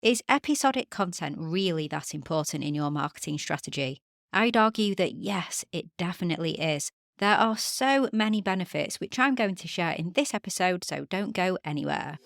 Is episodic content really that important in your marketing strategy? I'd argue that yes, it definitely is. There are so many benefits, which I'm going to share in this episode, so don't go anywhere.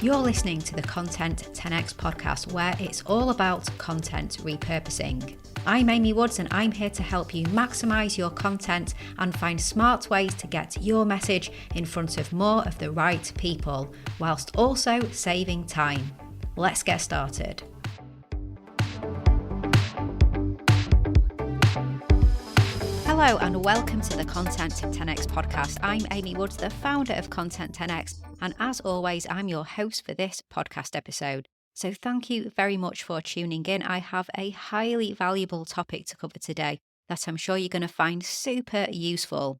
You're listening to the Content 10x podcast, where it's all about content repurposing. I'm Amy Woods, and I'm here to help you maximize your content and find smart ways to get your message in front of more of the right people, whilst also saving time. Let's get started. Hello and welcome to the Content 10x podcast. I'm Amy Woods, the founder of Content 10x, and as always, I'm your host for this podcast episode. So thank you very much for tuning in. I have a highly valuable topic to cover today that I'm sure you're going to find super useful.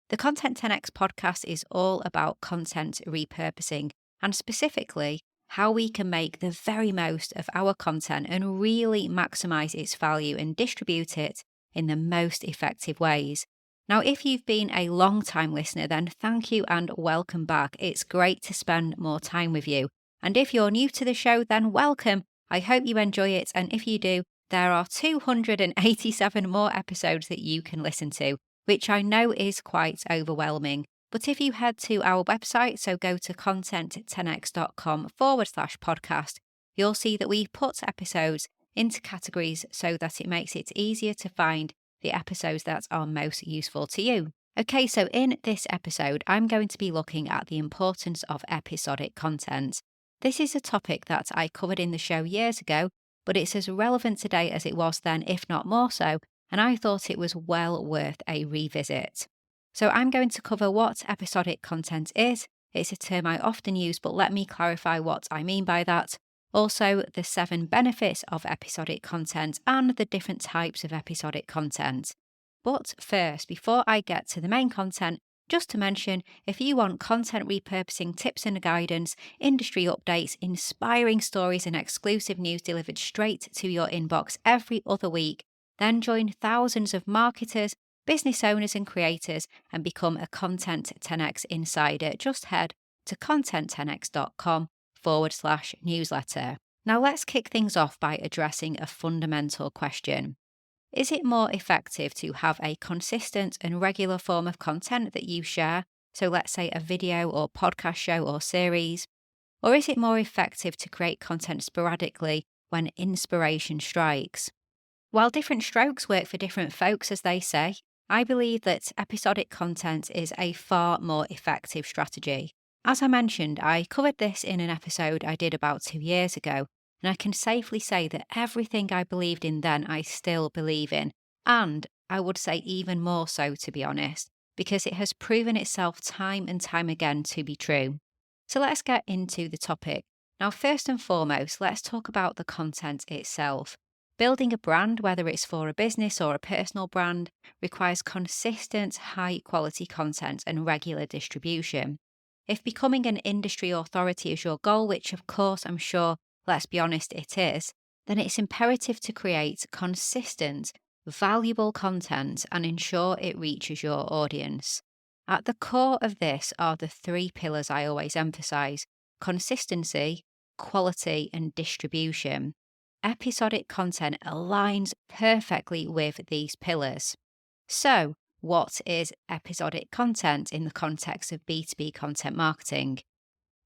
The Content 10x podcast is all about content repurposing, and specifically how we can make the very most of our content and really maximize its value and distribute it in the most effective ways. Now, if you've been a long-time listener, then thank you and welcome back. It's great to spend more time with you. And if you're new to the show, then welcome. I hope you enjoy it. And if you do, there are 287 more episodes that you can listen to, which I know is quite overwhelming. But if you head to our website, so go to content10x.com/podcast, you'll see that we've put episodes into categories so that it makes it easier to find the episodes that are most useful to you. Okay, so in this episode, I'm going to be looking at the importance of episodic content. This is a topic that I covered in the show years ago, but it's as relevant today as it was then, if not more so, and I thought it was well worth a revisit. So I'm going to cover what episodic content is. It's a term I often use, but let me clarify what I mean by that. Also, the 7 benefits of episodic content and the different types of episodic content. But first, before I get to the main content, just to mention, if you want content repurposing tips and guidance, industry updates, inspiring stories, and exclusive news delivered straight to your inbox every other week, then join thousands of marketers, business owners, and creators and become a Content 10x insider. Just head to content10x.com/newsletter. Now let's kick things off by addressing a fundamental question. Is it more effective to have a consistent and regular form of content that you share? So let's say a video or podcast show or series. Or is it more effective to create content sporadically when inspiration strikes? While different strokes work for different folks, as they say, I believe that episodic content is a far more effective strategy. As I mentioned, I covered this in an episode I did about 2 years ago, and I can safely say that everything I believed in then I still believe in, and I would say even more so, to be honest, because it has proven itself time and time again to be true. So let's get into the topic. Now, first and foremost, let's talk about the content itself. Building a brand, whether it's for a business or a personal brand, requires consistent, high-quality content and regular distribution. If becoming an industry authority is your goal, which of course I'm sure, let's be honest, it is, then it's imperative to create consistent, valuable content and ensure it reaches your audience. At the core of this are the 3 pillars I always emphasize: consistency, quality, and distribution. Episodic content aligns perfectly with these pillars. So, what is episodic content in the context of B2B content marketing?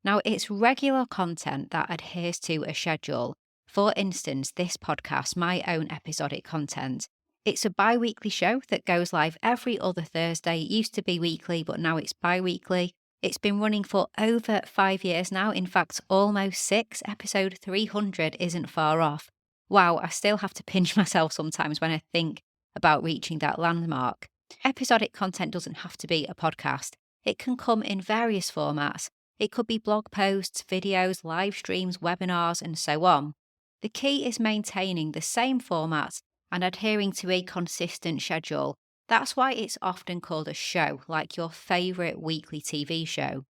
Now, it's regular content that adheres to a schedule. For instance, this podcast, my own episodic content. It's a bi-weekly show that goes live every other Thursday. It used to be weekly, but now it's bi-weekly. It's been running for over 5 years now. In fact, almost 6. Episode 300 isn't far off. Wow, I still have to pinch myself sometimes when I think about reaching that landmark. Episodic content doesn't have to be a podcast. It can come in various formats. It could be blog posts, videos, live streams, webinars, and so on. The key is maintaining the same format and adhering to a consistent schedule. That's why it's often called a show, like your favourite weekly TV show.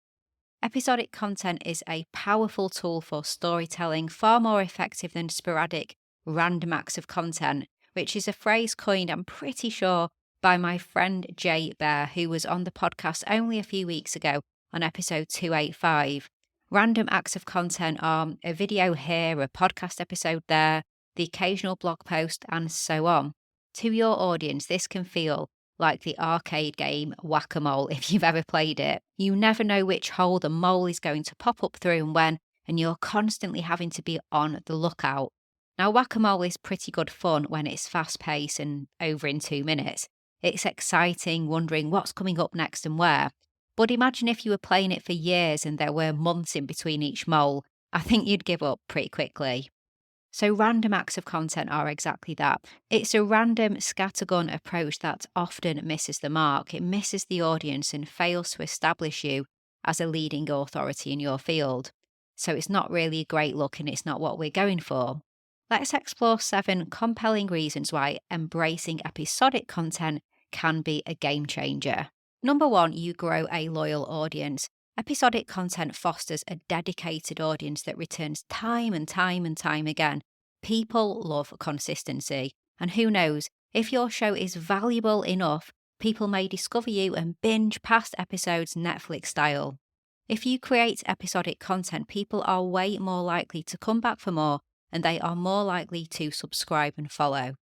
Episodic content is a powerful tool for storytelling, far more effective than sporadic, random acts of content, which is a phrase coined, I'm pretty sure, by my friend Jay Bear, who was on the podcast only a few weeks ago on episode 285. Random acts of content are a video here, a podcast episode there, the occasional blog post, and so on. To your audience, this can feel like the arcade game Whack-A-Mole if you've ever played it. You never know which hole the mole is going to pop up through and when, and you're constantly having to be on the lookout. Now, Whack-A-Mole is pretty good fun when it's fast-paced and over in 2 minutes. It's exciting, wondering what's coming up next and where. But imagine if you were playing it for years and there were months in between each mole. I think you'd give up pretty quickly. So random acts of content are exactly that. It's a random scattergun approach that often misses the mark. It misses the audience and fails to establish you as a leading authority in your field. So it's not really a great look and it's not what we're going for. Let's explore 7 compelling reasons why embracing episodic content can be a game changer. Number 1, you grow a loyal audience. Episodic content fosters a dedicated audience that returns time and time and time again. People love consistency. And who knows, if your show is valuable enough, people may discover you and binge past episodes Netflix style. If you create episodic content, people are way more likely to come back for more, and they are more likely to subscribe and follow.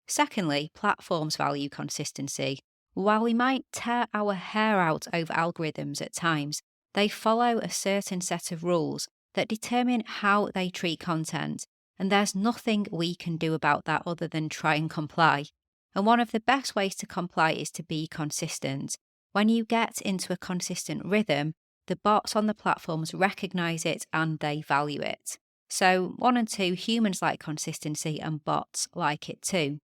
Secondly, platforms value consistency. While we might tear our hair out over algorithms at times, they follow a certain set of rules that determine how they treat content, and there's nothing we can do about that other than try and comply. And one of the best ways to comply is to be consistent. When you get into a consistent rhythm, the bots on the platforms recognize it and they value it. So 1 and 2, humans like consistency and bots like it too.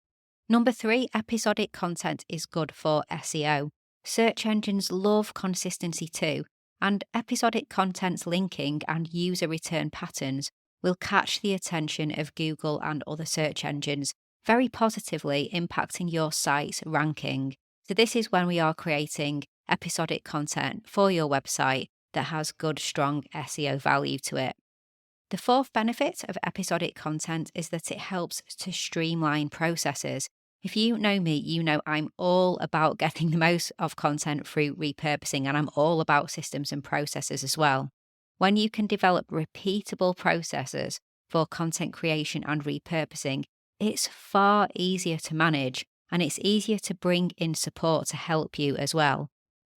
Number 3, episodic content is good for SEO. Search engines love consistency too, and episodic content's linking and user return patterns will catch the attention of Google and other search engines, very positively impacting your site's ranking. So this is when we are creating episodic content for your website that has good, strong SEO value to it. The 4th benefit of episodic content is that it helps to streamline processes. If you know me, you know I'm all about getting the most of content through repurposing, and I'm all about systems and processes as well. When you can develop repeatable processes for content creation and repurposing, it's far easier to manage and it's easier to bring in support to help you as well.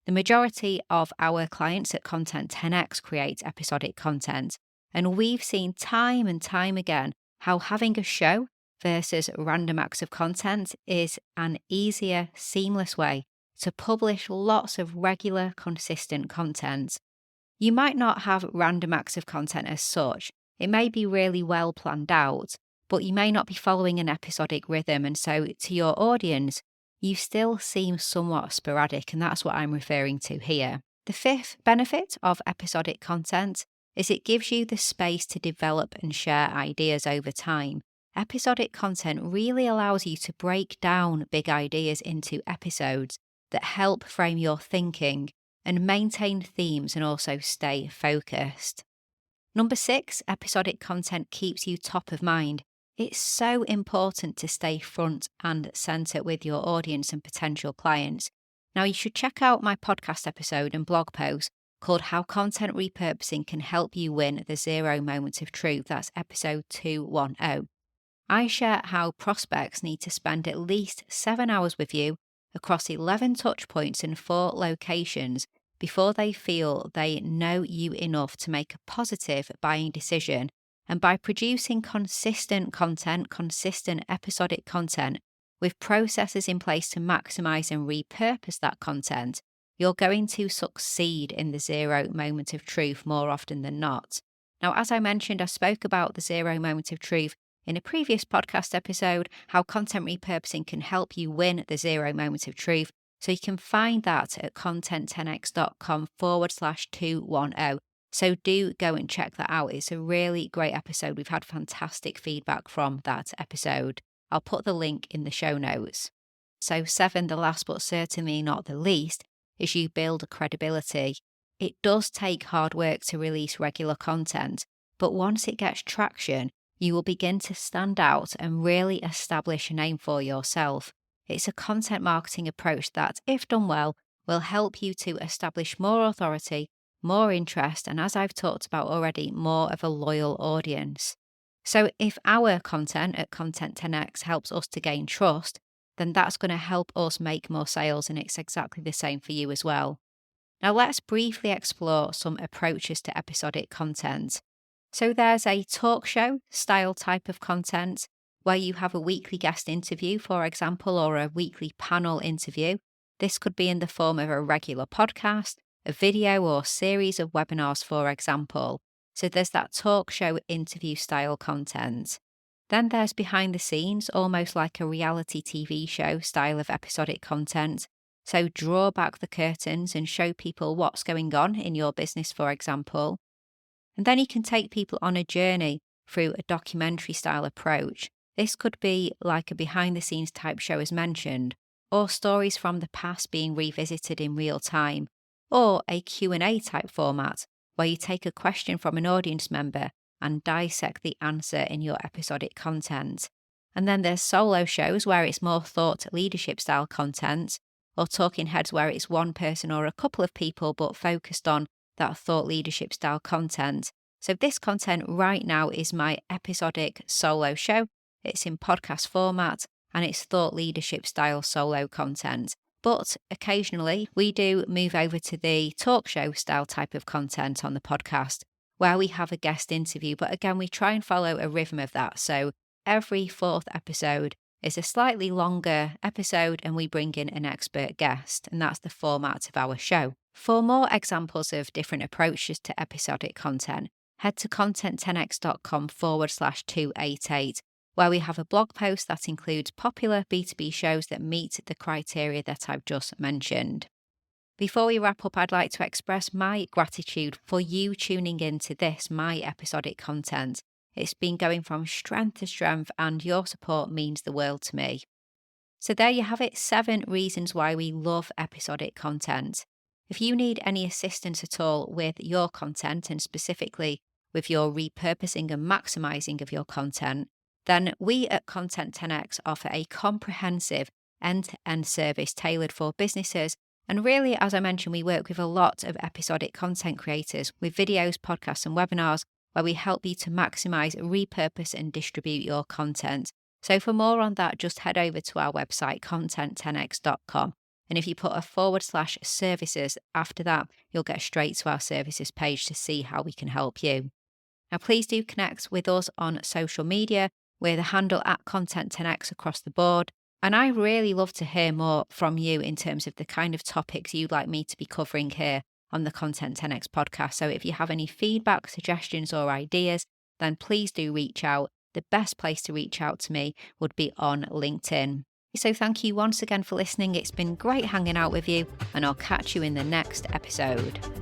The majority of our clients at Content 10x create episodic content, and we've seen time and time again how having a show versus random acts of content is an easier, seamless way to publish lots of regular, consistent content. You might not have random acts of content as such. It may be really well planned out, but you may not be following an episodic rhythm, and so to your audience, you still seem somewhat sporadic, and that's what I'm referring to here. The 5th benefit of episodic content is it gives you the space to develop and share ideas over time. Episodic content really allows you to break down big ideas into episodes that help frame your thinking and maintain themes and also stay focused. Number 6, episodic content keeps you top of mind. It's so important to stay front and centre with your audience and potential clients. Now, you should check out my podcast episode and blog post called How Content Repurposing Can Help You Win the 0 Moment of Truth. That's episode 210. I share how prospects need to spend at least 7 hours with you across 11 touch points in 4 locations before they feel they know you enough to make a positive buying decision. And by producing consistent content, consistent episodic content, with processes in place to maximize and repurpose that content, you're going to succeed in the 0 moment of truth more often than not. Now, as I mentioned, I spoke about the 0 moment of truth in a previous podcast episode, how content repurposing can help you win the 0 moment of truth. So you can find that at content10x.com/210. So do go and check that out. It's a really great episode. We've had fantastic feedback from that episode. I'll put the link in the show notes. So 7, the last but certainly not the least, is you build credibility. It does take hard work to release regular content, but once it gets traction, you will begin to stand out and really establish a name for yourself. It's a content marketing approach that, if done well, will help you to establish more authority, more interest, and as I've talked about already, more of a loyal audience. So if our content at Content 10x helps us to gain trust, then that's going to help us make more sales, and it's exactly the same for you as well. Now let's briefly explore some approaches to episodic content. So there's a talk show style type of content where you have a weekly guest interview, for example, or a weekly panel interview. This could be in the form of a regular podcast, a video, or series of webinars, for example. So there's that talk show interview style content. Then there's behind the scenes, almost like a reality TV show style of episodic content. So draw back the curtains and show people what's going on in your business, for example. And then you can take people on a journey through a documentary style approach. This could be like a behind the scenes type show as mentioned, or stories from the past being revisited in real time, or a Q&A type format where you take a question from an audience member and dissect the answer in your episodic content. And then there's solo shows where it's more thought leadership style content, or talking heads where it's one person or a couple of people but focused on that thought leadership style content. So this content right now is my episodic solo show. It's in podcast format and it's thought leadership style solo content. But occasionally we do move over to the talk show style type of content on the podcast where we have a guest interview. But again, we try and follow a rhythm of that. So every fourth episode is a slightly longer episode and we bring in an expert guest, and that's the format of our show. For more examples of different approaches to episodic content, head to content10x.com/288, where we have a blog post that includes popular B2B shows that meet the criteria that I've just mentioned. Before we wrap up, I'd like to express my gratitude for you tuning in to this, my episodic content. It's been going from strength to strength, and your support means the world to me. So there you have it, 7 reasons why we love episodic content. If you need any assistance at all with your content, and specifically with your repurposing and maximizing of your content, then we at Content 10x offer a comprehensive end-to-end service tailored for businesses. And really, as I mentioned, we work with a lot of episodic content creators with videos, podcasts, and webinars where we help you to maximize, repurpose, and distribute your content. So for more on that, just head over to our website, content10x.com. And if you put a /services after that, you'll get straight to our services page to see how we can help you. Now, please do connect with us on social media. We're the handle at Content10x across the board. And I really love to hear more from you in terms of the kind of topics you'd like me to be covering here on the Content 10x podcast. So if you have any feedback, suggestions, or ideas, then please do reach out. The best place to reach out to me would be on LinkedIn. So thank you once again for listening. It's been great hanging out with you, and I'll catch you in the next episode.